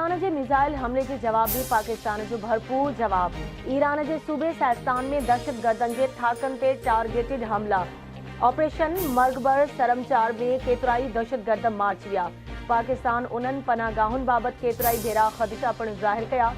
Iran के missile हमले के जवाब में पाकिस्तान जो भरपूर जवाब। ईरान के सूबे सैस्तान में दहशतगर्दन के ठाकन ते टारगेटेड हमला। ऑपरेशन मर्गबर सरमचार में केतराई दहशतगर्द मार्च विया। पाकिस्तान उन्हनि पनागाहुनि बाबति केतिराई भेरा ख़दशा पिणु ज़ाहिर कया।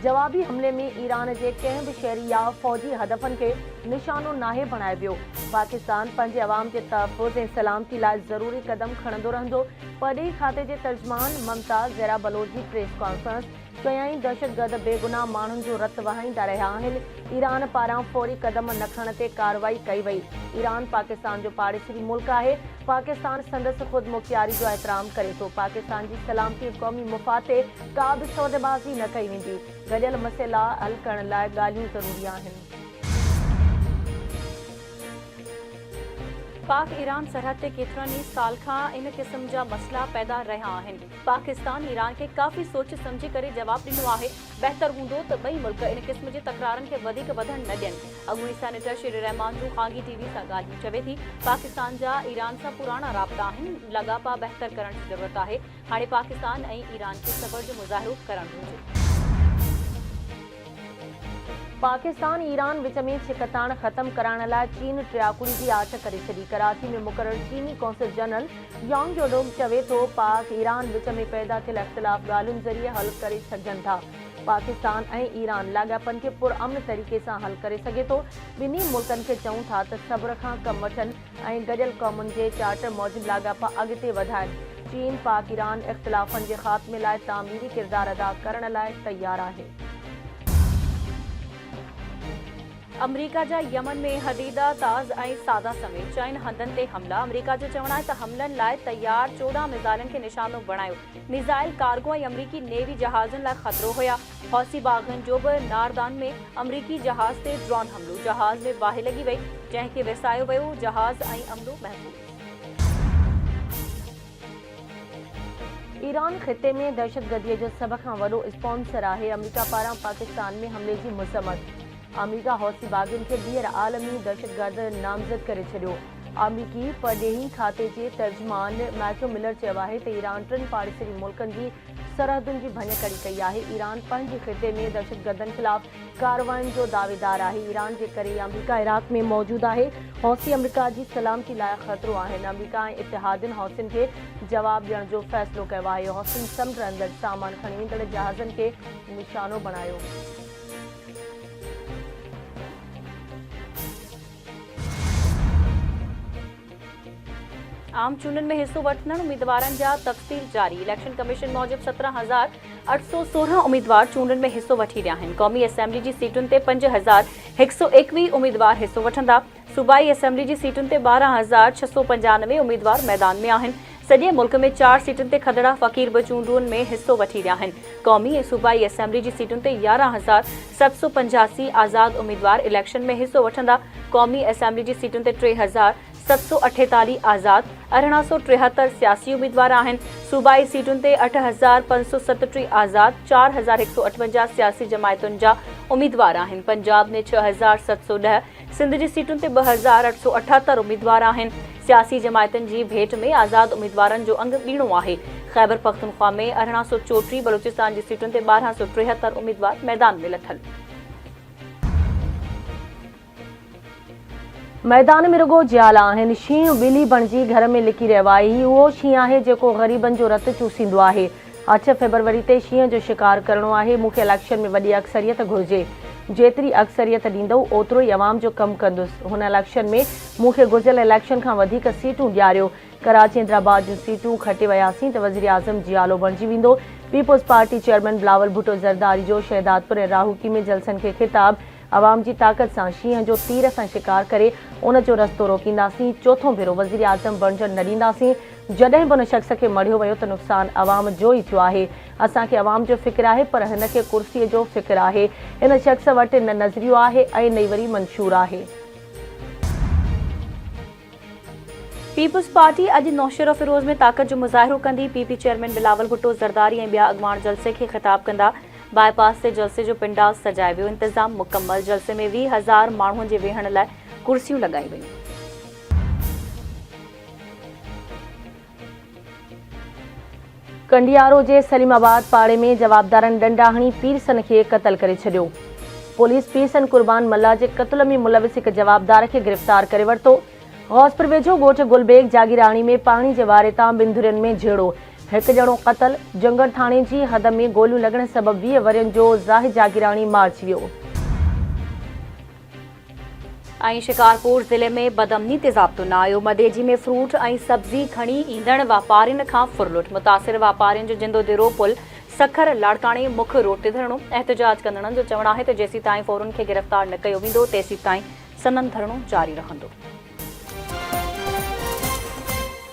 जवाबी हमले में ईरान जे कंहिं बि शहरी या फ़ौजी हदफ़नि खे निशानो नाहे बणाए वियो। पाकिस्तान पंहिंजे अवाम जे तहफ़्फ़ुज़ ऐं सलामती लाइ ज़रूरी क़दम खणंदो रहंदो। परॾेही खाते जे तर्जुमान ममता ज़हरा बलोच जी प्रेस कॉन्फ्रेंस चयाईं दहशतगर्द बेगुनाह माण्हुनि जो रत वहाईंदा रहिया आहिनि। ईरान पारां फौरी क़दम न खणण ते कार्रवाई कई वई। ईरान पाकिस्तान जो पाड़ेसरी मुल्क आहे। पाकिस्तान संदसि ख़ुदि मुख्तियारी जो एहतराम करे थो। पाकिस्तान जी सलामती ऐं क़ौमी मुफ़ाद ते का बि सौदेबाज़ी न कई वेंदी। गॾियल मसइला हल करण लाइ ॻाल्हियूं ज़रूरी आहिनि। पाक ईरान सरहद ते केतिरनि ई साल खां इन क़िस्म जा मसला पैदा रहिया आहिनि। पाकिस्तान ईरान खे काफ़ी सोचे समझी करे जवाब ॾिनो आहे। बहितर हूंदो त ॿई मुल्क इन क़िस्म जे तकरारनि खे वधीक वधण न ॾियनि। अॻूणी सेनेटर श्री रहमान जूं ख़ांगी टीवी सां ॻाल्हियूं चवे थी पाकिस्तान जा ईरान सां पुराणा राब्ता आहिनि। लाॻापा बहितर करण जी ज़रूरत आहे। हाणे पाकिस्तान ऐं ईरान खे सबर जो मुज़ाहिरो करणु घुरिजे। पाकिस्तान ईरान विच में छिकताण ख़त्म कराइण लाइ चीन ट्रियाकुड़ी जी आछ करे छॾी। कराची में मुक़रर चीनी कौंसिल जनरल यांग जोडोंग चवे थो पाक ईरान विच में पैदा थियल इख़्तिलाफ़ ॻाल्हियुनि ज़रिए हल करे सघजनि था। पाकिस्तान ऐं ईरान लाॻापनि खे पुरअमन तरीक़े सां हल करे सघे थो। ॿिन्ही मुल्कनि खे चऊं था त सब्र खां कमु वठनि ऐं गॾियल क़ौमुनि जे चार्टर मूजिबि लाॻापा अॻिते वधाइनि। चीन पाक ईरान इख़्तिलाफ़नि जे ख़ात्मे लाइ तामीरी किरदारु अदा करण लाइ तयारु आहे। अमरीका जा यमन में हदीदा ताज़ ऐं सादा समेत 4 हंधनि ते हमला। अमरीका जो चवणु आहे त हमलनि लाइ तयार 14 मिसाइलनि खे निशानो बणायो। मिसाइल कार्गो ऐं अमरीकी नेवी जहाज़नि लाइ ख़तरो हुया। हौसी बाग़नि जो बि नारदान में अमरीकी जहाज़ ते ड्रोन हमलो। जहाज़ में बाहि लॻी वई जंहिंखे विसायो वियो। जहाज़ ऐं अमलो महफ़ूज़। ईरान ख़िते में दहशतगर्दीअ जो सभ खां वॾो स्पॉन्सर आहे। अमरीका पारां पाकिस्तान में हमले जी मज़म्मत। अमरीका हौसी बाग़नि खे ॿीहर आलमी दहशतगर्द नामज़द करे छॾियो। अमरीकी परॾेही खाते जे तर्जुमान मैथ्यू मिलर चयो आहे त ईरान 3 पाड़ेसरी मुल्कनि जी सरहदुनि जी भञकड़ी कई आहे। ईरान पंहिंजे ख़िते में दहशतगर्दनि ख़िलाफ़ कार्रवाइनि जो दावेदार आहे। ईरान जे करे अमरीका इराक़ में मौजूदु आहे। हौसी अमरीका जी सलामती लाइ ख़तरो आहिनि। अमरीका ऐं इतिहादियुनि हौसियुनि खे जवाब ॾियण जो फ़ैसिलो कयो आहे। हौसियुनि समुंड अंदरि सामान खणी वेंदड़ जहाज़नि खे निशानो बणायो। आम चूंडनि में हिस्सो वठंदड़ उम्मीदवारनि जा तफ़सील जारी। इलेक्शन कमीशन मूजिबि 17,816 उम्मीदवार चूंडनि में हिस्सो वठी रहिया आहिनि। क़ौमी असेंबली जी सीटुनि ते 5,121 उम्मीदवार हिस्सो वठंदा। सूबाई असेंबली जी सीटुनि ते 12,695 उम्मीदवार मैदान में आहिनि। सॼे मुल्क में 4 सीटुनि ते खदड़ा फ़क़ीर बि चूंडुनि में हिस्सो वठी रहिया आहिनि। क़ौमी ऐं सूबाई असेंबली जी सीटुनि ते 11,785 आज़ाद उम्मीदवार इलेक्शन में हिस्सो वठंदा। क़ौमी असेंबली जी सीटुनि ते 3,748 आज़ाद, 1,873 सियासी उम्मीदवार आहिनि। सूबाई सीटुनि ते 8,537 आज़ाद, 4,158 सियासी जमायतुनि जा उम्मीदवार आहिनि। पंजाब में 6,710, सिंध जी सीटुनि ते 2,878 उम्मीदवार आहिनि। सियासी जमायतुनि जी भेट में आज़ाद उम्मीदवारनि जो अंग ॿीणो आहे। ख़ैबर पख्तूनख्वा में 1,834, बलूचिस्तान जी सीटुनि ते 1,273 उम्मीदवार मैदान में लथल। मैदान में रुगो जियाल आहिनि। शींहुं ॿिली बणिजी घर में लिकी रहियो आहे। ही उहो शींहुं आहे जेको ग़रीबनि जो रत चूसींदो आहे। 8 फरवरी ते शींहं जो शिकार करणो आहे। मूंखे इलेक्शन में वॾी अक्सरियत घुरिजे। जेतिरी अक्सरियत ॾींदो ओतिरो ई अवाम जो कमु कंदुसि। हुन इलेक्शन में मूंखे गुज़िरियल इलेक्शन खां वधीक सीटूं ॾियारियो। कराची हैदराबाद जूं सीटूं खटे वियासीं त वज़ीर आज़म जियालो बणिजी वेंदो। पीपुल्स पार्टी चेयरमैन बिलावल भुट्टो ज़रदारी जो शहदादपुर ऐं राहूकी में जलसनि खे ख़िताब। अवाम जी ताक़त सां शींहं जो तीर सां शिकार करे उन जो रस्तो रोकींदासीं। चोथों भेरो वज़ीर आज़म बणिजण न ॾींदासीं। जॾहिं बि उन शख़्स खे मढ़ियो वियो त नुक़सानु अवाम जो ई थियो आहे। असांखे अवाम जो फ़िक्र आहे पर हिन खे कुर्सीअ जो फ़िक्र आहे। हिन शख़्स वटि न नज़रियो आहे ऐं न वरी मंशूर आहे। पीपुल्स पार्टी अॼु नौशेरा फिरोज़ में ताक़त जो मुज़ाहिरो कंदी। पीपी चेयरमैन बिलावल भुट्टो ज़रदारी ऐं ॿिया अॻवान जलसे खे ख़िताब कंदा। बाईपास ते जलसे जो पिंडाल सजाए वियो। इंतज़ाम मुकमल। जलसे में 20,000 माण्हुनि जे वेहण लाइ कुर्सियूं लॻाई वयूं। कंडियारो जे सलीमाबाद पाड़े में जवाबदारनि डंडा हणी पीरसन खे क़तल करे छॾियो। पुलिस पीरसन कुर्बान मल्ला जे क़त्ल में मुलविस हिक जवाबदार खे गिरफ़्तार करे वरितो। गौसपुर वेझो ॻोठ गुलबेग जागीराणी में पाणी जे वारे तां बिंदुरियुनि में झेड़ो, हिकु ॼणो क़त्ल। जंगल थाणे जी हद में गोलियूं लॻण सबबि 20 वरियनि जो ज़ाहिद जागीराणी मारिजी वियो। शिकारपुर ज़िले में बदअमनी ते ज़ाब्तो न आयो। मदेजी में फ्रूट ऐं सब्ज़ी खणी ईंदड़ वापारियुनि खां फुरलुट। मुतासिर वापारियुनि जो जिंदो दिरो पुल सखर लाड़काणे मुख रोड ते धरणो। एहतजाज कंदड़नि जो चवणु आहे त जेसीं ताईं फ़ौरन खे गिरफ़्तार न कयो वेंदो तेसीं ताईं सनन धरणो जारी रहंदो।